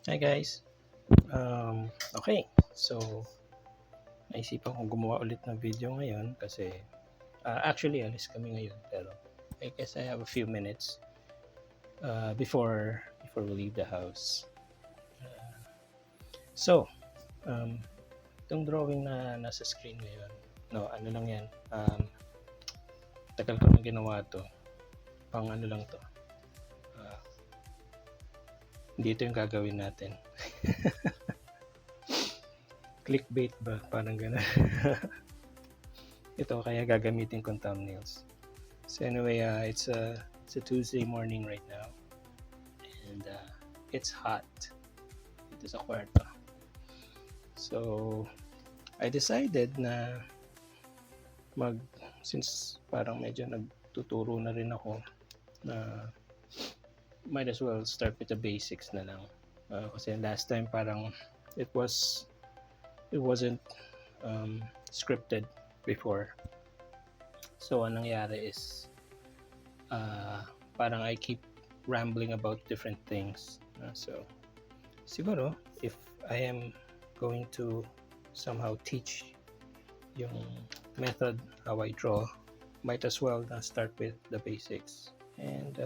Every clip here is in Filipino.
Hi guys. Okay, so naisipan kong gumawa ulit ng video ngayon kasi actually alis kami ngayon pero I guess I have a few minutes before we leave the house. So, um, itong drawing na nasa screen ngayon, no, ano lang yan, tagal ko nang ginawa to, pang ano lang to, uh, hindi ito yung gagawin natin. Clickbait ba? Parang gano'n. Ito kaya gagamitin kong thumbnails. So anyway, it's a Tuesday morning right now, and it's hot. Dito sa kwarto. So I decided na mag since parang medyo nagtuturo na rin ako na might as well start with the basics na lang. Kasi last time parang it wasn't scripted before. So anong nangyari is parang I keep rambling about different things. So siguro if I am going to somehow teach yung method how I draw, might as well start with the basics. And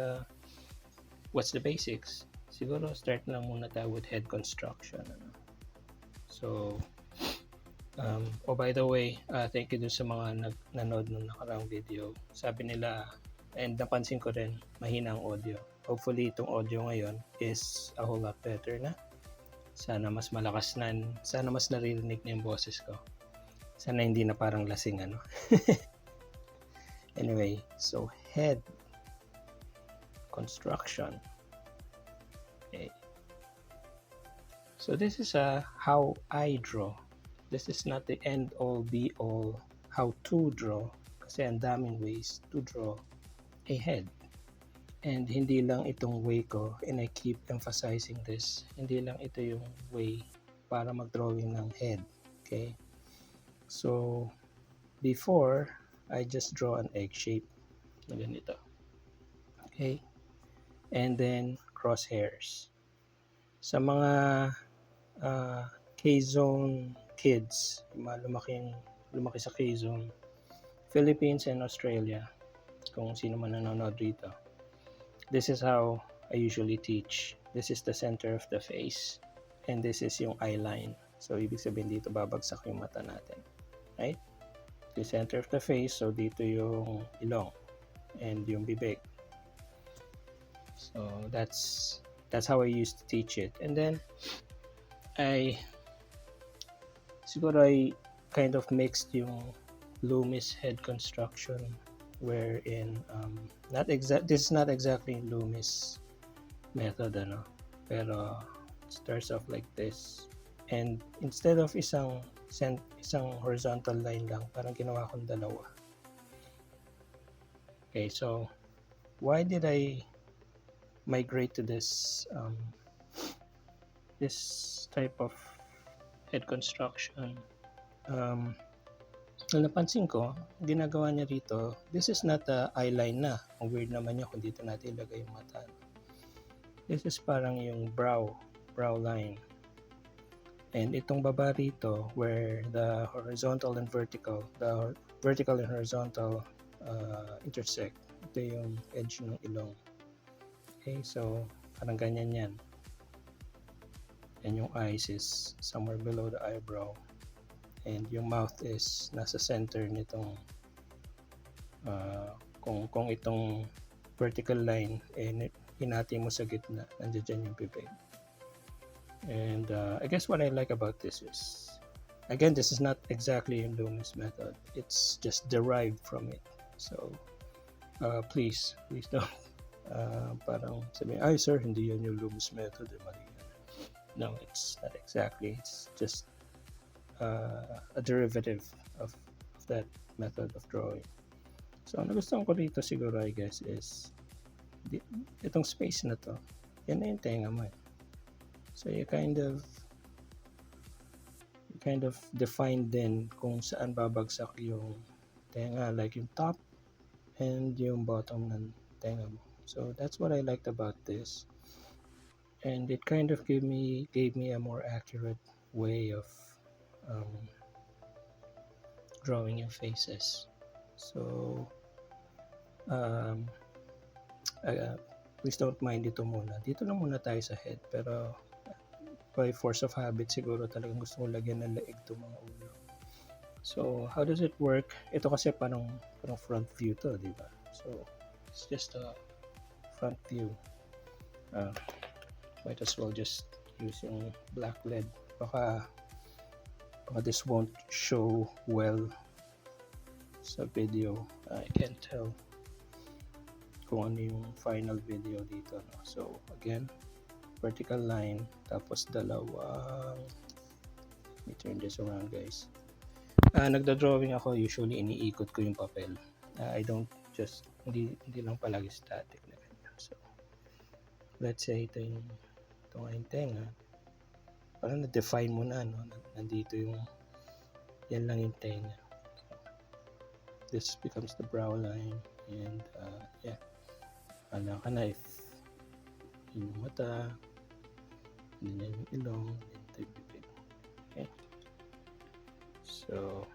what's the basics? Siguro start lang muna tayo with head construction. So oh by the way, thank you dun sa mga nanood ng nakaraang video. Sabi nila, and napansin ko rin, mahina ang audio. Hopefully itong audio ngayon is a whole lot better na. Sana mas malakas na, sana mas naririnig na yung boses ko. Sana hindi na parang lasing ano. Anyway, so head construction. Okay. So this is how I draw. This is not the end all be all how to draw kasi ang daming ways to draw a head. And hindi lang itong way ko, and I keep emphasizing this, hindi lang ito yung way para mag-drawing ng head. Okay? So, before, I just draw an egg shape na ganito. Okay? And then, crosshairs. Sa mga K-zone kids, lumaki sa K-zone, Philippines and Australia, kung sino man nanonood dito, this is how I usually teach. This is the center of the face. And this is yung eye line. So, ibig sabihin dito babagsak yung mata natin. Right? The center of the face. So, dito yung ilong. And yung bibig. So, that's how I used to teach it. And then, siguro I kind of mixed yung Loomis head construction wherein this is not exactly Loomis method ano, pero it starts off like this, and instead of isang horizontal line lang, parang ginawa kong dalawa. Okay, so why did I migrate to this type of head construction? Napansin ko, ginagawa niya rito, this is not a eyeline na. Ang weird naman niya kung dito natin ilagay yung mata. This is parang yung brow line. And itong baba rito, where the horizontal and vertical and horizontal intersect, ito yung edge ng ilong. Okay, so parang ganyan yan. And yung eyes is somewhere below the eyebrow. And yung mouth is nasa center nitong kung itong vertical line hinati mo sa gitna, nandiyan yung bibig. And I guess what I like about this is, again, this is not exactly yung Loomis method, it's just derived from it. So please don't parang sabihin, ay sir, hindi yan yung Loomis method, mali yan. No, it's not exactly, it's just a derivative of that method of drawing. So, ang nagustuhan ko dito siguro, I guess, is itong space na to. Yan na yung tenga mo. So, you kind of define din kung saan babagsak yung tenga, like yung top and yung bottom ng tenga mo. So, that's what I liked about this. and it kind of gave me a more accurate way of drawing your faces. So um, please don't mind dito muna. Dito na muna tayo sa head, pero by force of habit siguro talagang gusto ko lagyan ng leeg to mga ulo. So how does it work? Ito kasi parang front view to, di ba? So it's just a front view. Might as well just use yung black lead. Baka this won't show well sa video. I can't tell kung ano yung final video dito, no? So again, vertical line, tapos dalawang, let me turn this around, guys. Nagda-drawing ako, usually iniikot ko yung papel. I don't just, hindi lang palagi static na ganyan. So let's say ito yung tenga, parang na-define mo na, no? Nandito yung, yan lang yung tenga. This becomes the brow line, and yeah, alam ka na if yung mata, and then yung ilong, and ito yung bibig. Okay, so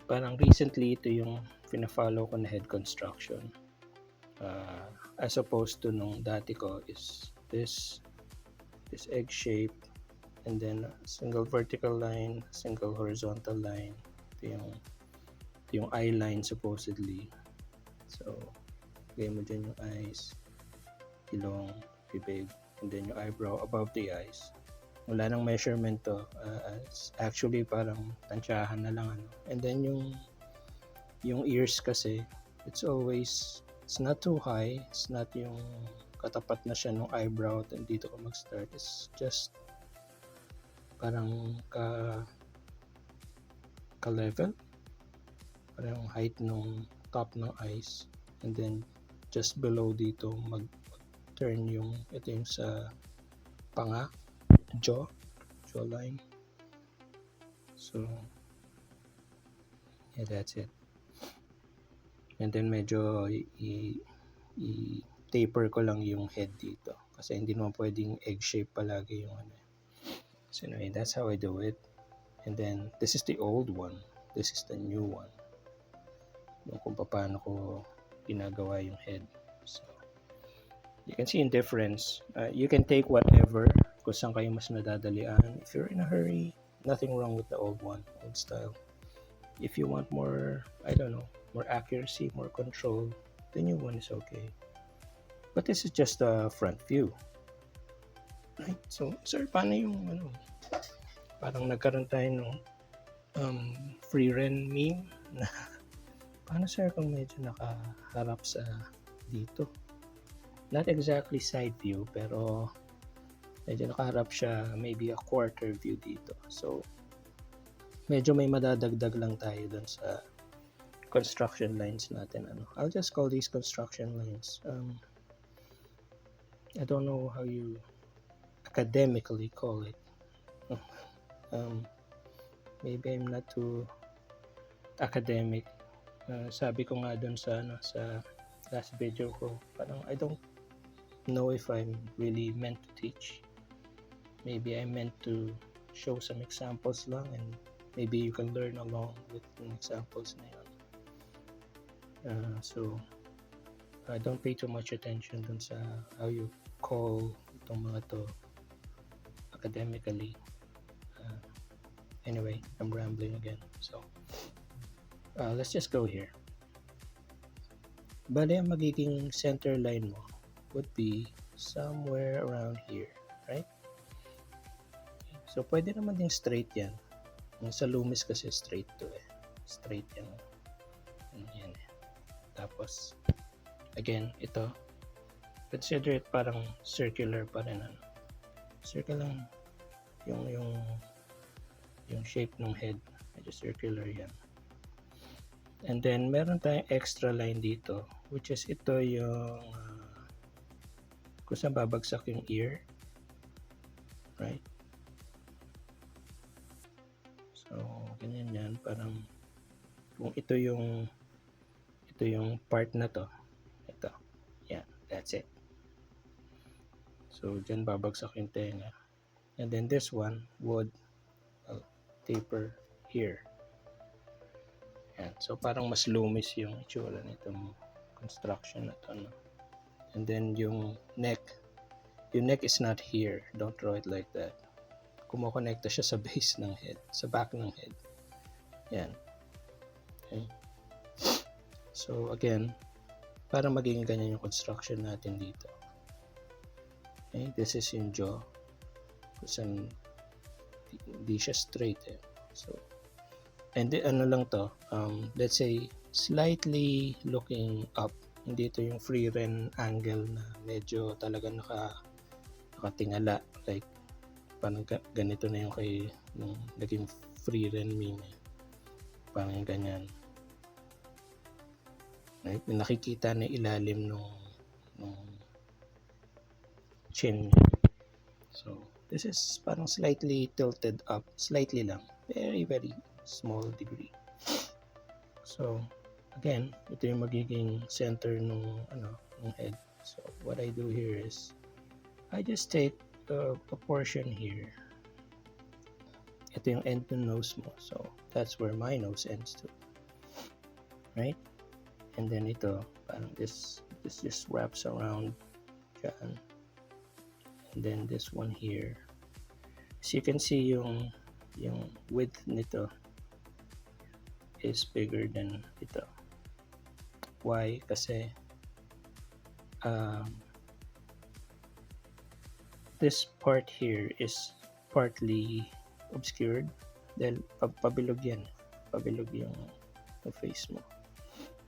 parang recently ito yung pina-follow ko na head construction, as opposed to nung dati ko is this egg shape, and then single vertical line, single horizontal line. Ito yung eye line supposedly. So lagay mo dyan yung eyes, ilong, bibig, and then yung eyebrow above the eyes. Wala nang measurement to. Actually parang tansyahan na lang, ano. And then yung ears kasi, it's not too high, it's not yung katapat na siya ng eyebrow at dito ko mag-start. It's just parang ka-level, parang height ng top ng eyes, and then just below dito mag-turn yung, ito yung sa panga, jawline. So yeah, that's it. And then medyo i-taper ko lang yung head dito kasi hindi naman pwedeng egg shape palagi yung ano. So anyway, that's how I do it. And then this is the old one, this is the new one, yung kung paano ko ginagawa yung head. So you can see in difference. You can take whatever kung saan kayo mas nadadalian. If you're in a hurry, nothing wrong with the old one, old style. If you want more, I don't know, more accuracy, more control, the new one is okay. But this is just a front view. Right? So, sir, paano yung ano? Parang nagkaroon tayo ng free rent meme na paano, sir, kung medyo nakaharap sa dito? Not exactly side view, pero medyo nakaharap siya, maybe a quarter view dito. So medyo may madadagdag lang tayo dun sa construction lines natin. I'll just call these construction lines. I don't know how you academically call it. Maybe I'm not too academic. Sabi ko nga dun sa last video ko, parang I don't know if I'm really meant to teach. Maybe I'm meant to show some examples lang, and maybe you can learn along with the examples na yun. So I don't pay too much attention dun sa how you call itong mga to academically. Anyway, I'm rambling again. So let's just go here. Bale, ang magiging center line mo would be somewhere around here, right? So pwede naman ding straight yan. Yung sa Loomis kasi straight to eh. Straight yan. Yan eh. Tapos again, ito, consider it parang circular pa rin, ano. Circle lang yung shape ng head, medyo circular yan. And then meron tayong extra line dito, which is ito yung kung saan babagsak yung ear, right? So ganyan yan, parang kung ito yung part na to, ito, yan, that's it. So, dyan babagsak yung tenga. And then this one would taper here. Yan. So, parang mas lumis yung itsura nitong construction na to, no? And then yung neck is not here. Don't draw it like that. Kumukonekta siya sa base ng head, sa back ng head. Yan. Okay. So again, para maging ganyan yung construction natin dito. Okay, this is yung jaw. Kasi hindi siya straight eh. So, and then, ano lang to, let's say slightly looking up. Hindi ito yung free ren angle na medyo talaga nakatingala, like parang ganito na yung kay nung naging free ren meme, parang ganyan, right? Nakikita na ilalim nung chin. So this is parang slightly tilted up, slightly lang, very very small degree. So again, ito yung magiging center nung head. So what I do here is I just take a portion here. Ito yung end ng nose mo. So that's where my nose ends to. Right? And then ito, parang this just wraps around dyan. And then this one here. So you can see yung width nito is bigger than ito. Why? Kasi this part here is partly obscured dahil pabilog yan. Pabilog yung face mo.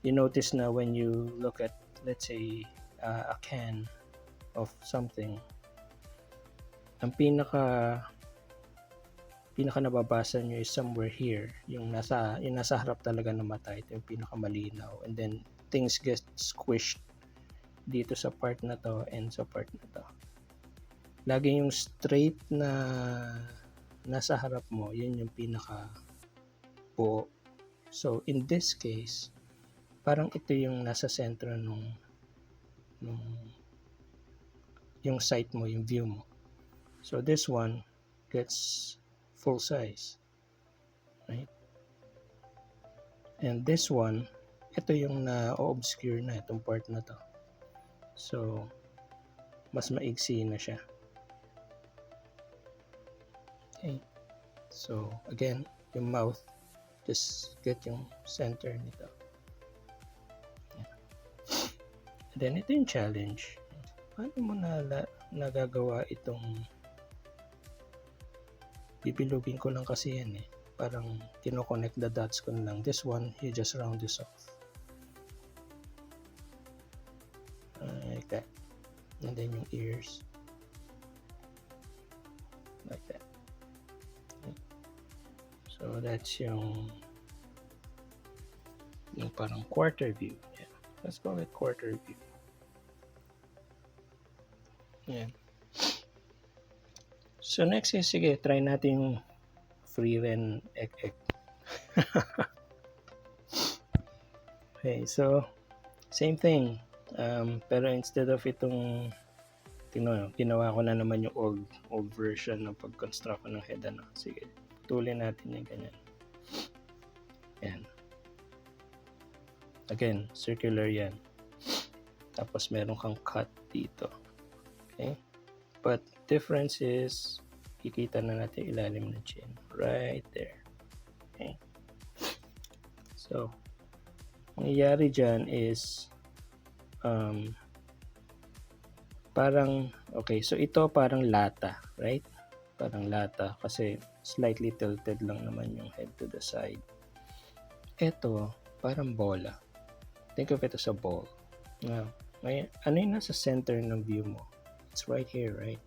You notice na when you look at, let's say, a can of something, ang pinaka nababasa nyo is somewhere here, yung nasa harap talaga ng mata. Ito yung pinaka malinaw, and then things get squished dito sa part na to and sa part na to. Lagi yung straight na nasa harap mo, yun yung pinaka buo. So in this case, parang ito yung nasa sentro nung yung sight mo, yung view mo. So this one gets full size, right? And this one, ito yung na-obscure na itong part na to. So mas maigsi na siya. Okay. So again, yung mouth, just get yung center nito. And then ito yung challenge. Paano mo nagagawa itong, bibilugin ko lang kasi yan eh. Parang kinoconnect the dots ko na lang. This one, you just round this off. Like that. And then yung ears. Like that. Okay. So that's yung parang quarter view. Yeah. Let's call it quarter view. Yan. So next is, sige, try natin yung free ren ek. Okay, so same thing. Pero instead of itong ginawa ko na naman yung old version ng pag-construct ng head. Sige, putulin natin yung ganyan. Yan. Again, circular yan. Tapos meron kang cut dito. Okay? But difference is, kikita na natin ilalim ng chin. Right there. Okay? So, nangyayari dyan is, parang, okay, so ito parang lata, right? Parang lata kasi slightly tilted lang naman yung head to the side. Ito, parang bola. Think of it as a ball. Now, ano yung nasa center ng view mo? It's right here, right?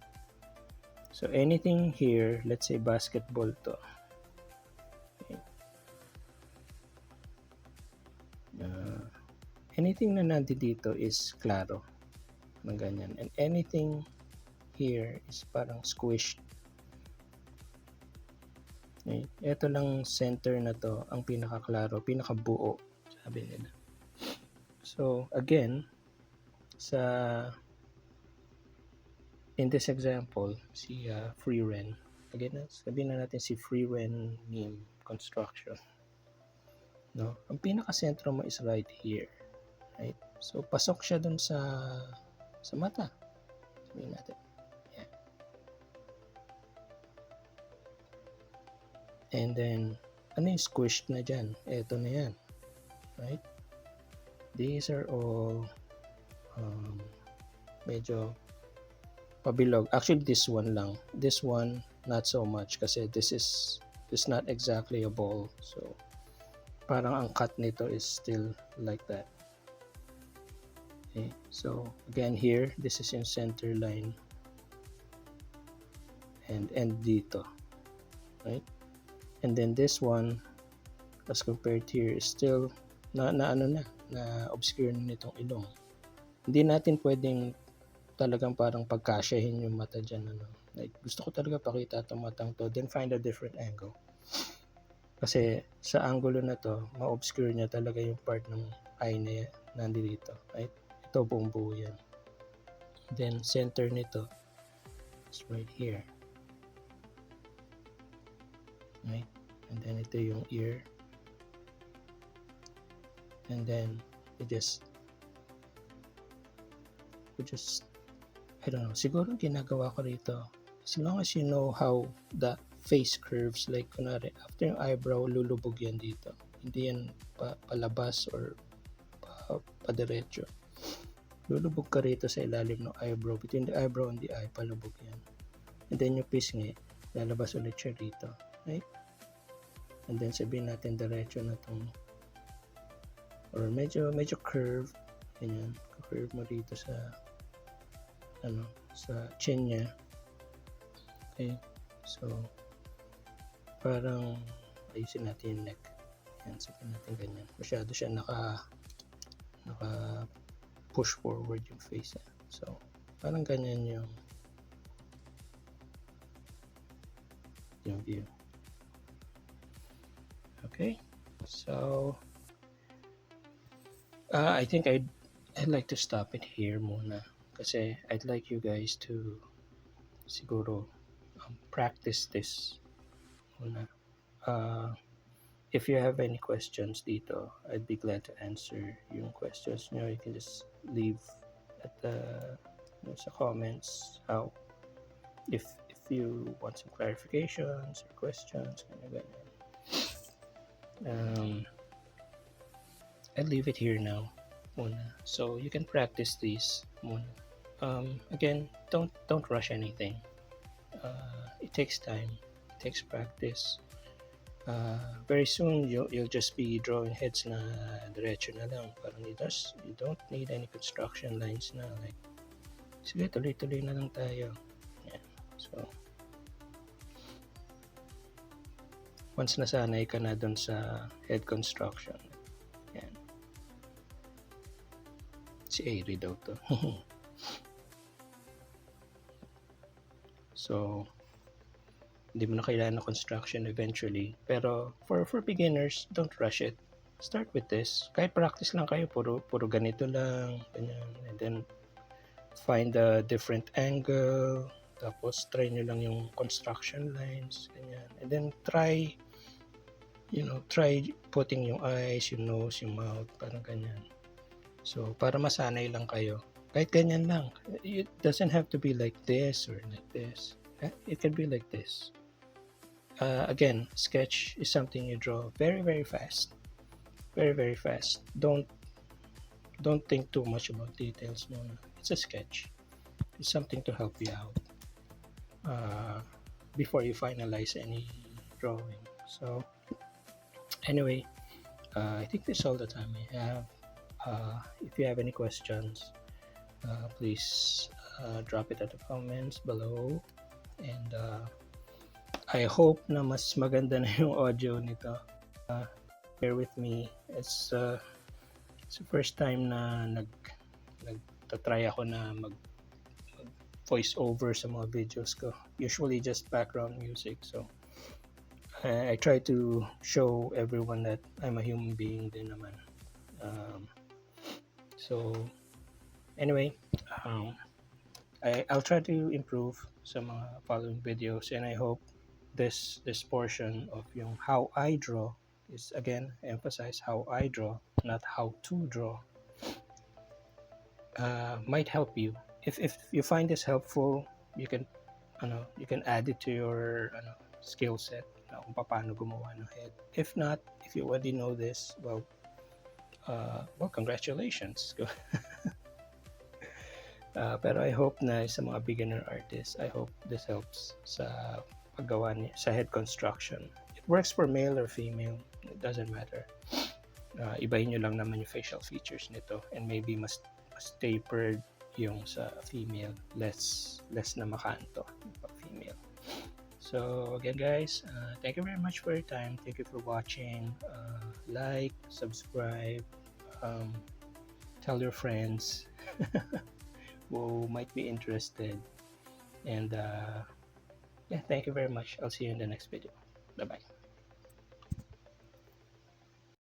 So anything here, let's say basketball to. Okay. Anything na nandito is klaro. Ng ganyan. And anything here is parang squished. Okay. Ito lang center na to, ang pinakaklaro, pinakabuo, sabi nila. So again, sa in this example, si FreeRen, again, sabihin na natin si FreeRen meme construction. No? Ang pinaka-sentro mo is right here. Right? So, pasok siya dun sa mata. Sabihin natin. Yan. And then, ano yung squished na dyan? Eto na yan. Right? These are all medyo pabilog. Actually, this one lang. This one, not so much kasi this is not exactly a ball. So, parang ang cut nito is still like that. Okay. So, again here, this is in center line. And end dito. Right? And then this one, as compared here, is still na obscure na nitong ilong. Hindi natin pwedeng talagang parang pagkasyahin yung mata dyan. Like, gusto ko talaga pakita itong matang to, then find a different angle. Kasi sa angulo na to, ma-obscure niya talaga yung part ng eye na nandito. Right? Ito buong buo yan. Then center nito is right here. Right? And then ito yung ear. And then we just I don't know, siguro ginagawa ko rito, as long as you know how the face curves, like kunwari, after yung eyebrow, lulubog yan dito. Hindi yan palabas or padiretso. Lulubog ka rito sa ilalim ng eyebrow. Between the eyebrow and the eye, palubog yan. And then yung pisngi, lalabas ulit siya rito. Right? And then sabihin natin diretso na itong, or medyo curve. Ganyan. Curve mo dito sa sa chin niya. Okay. So, parang ayusin natin yung neck. Yan, sabihin natin ganyan. Masyado siya naka push forward yung face niya. So, parang ganyan yung view. Okay. So, I think I'd like to stop it here muna. Kasi I'd like you guys to siguro practice this muna. If you have any questions dito, I'd be glad to answer yung questions nyo. You can just leave at sa comments how if you want some clarifications or questions, ganyan. I'll leave it here now muna. So you can practice these muna. Again, don't rush anything. It takes time. It takes practice. Very soon you'll just be drawing heads na diretso na lang. Parang you don't need any construction lines na, like sige, tuloy-tuloy na lang tayo. Yeah. So once nasanay ka na dun sa head construction, yan. Si Airy daw to. So, hindi mo na kailangan ng construction eventually. Pero for beginners, don't rush it. Start with this. Kahit practice lang kayo, puro ganito lang, ganyan. And then find a different angle. Tapos try nyo lang yung construction lines, ganyan. And then try putting yung eyes, yung nose, yung mouth, parang ganyan. So, para masanay lang kayo. Kahit ganyan lang. It doesn't have to be like this or like this. It can be like this. Again, sketch is something you draw very, very fast. Very, very fast. Don't think too much about details. No. It's a sketch. It's something to help you out before you finalize any drawing. So, anyway, I think that's all the time I have. If you have any questions, please drop it at the comments below. And I hope na mas maganda na yung audio nito. Bear with me. It's the first time na nagtatry ako na mag voice over sa mga videos ko. Usually just background music. So I try to show everyone that I'm a human being din naman. So anyway, I'll try to improve sa mga following videos, and I hope this portion of yung how I draw is, again, emphasize how I draw, not how to draw, might help you. If you find this helpful, you can you can add it to your skill set na kung paano gumawa ng head. If not, if you already know this, well, congratulations. Pero I hope na sa mga beginner artists, I hope this helps sa paggawa niya sa head construction. It works for male or female, it doesn't matter. Ibahin nyo lang naman yung facial features nito, and maybe mas tapered yung sa female, less na makanto pag female. So again guys, thank you very much for your time. Thank you for watching. Like, subscribe, tell your friends who might be interested, and yeah, thank you very much. I'll see you in the next video. Bye bye.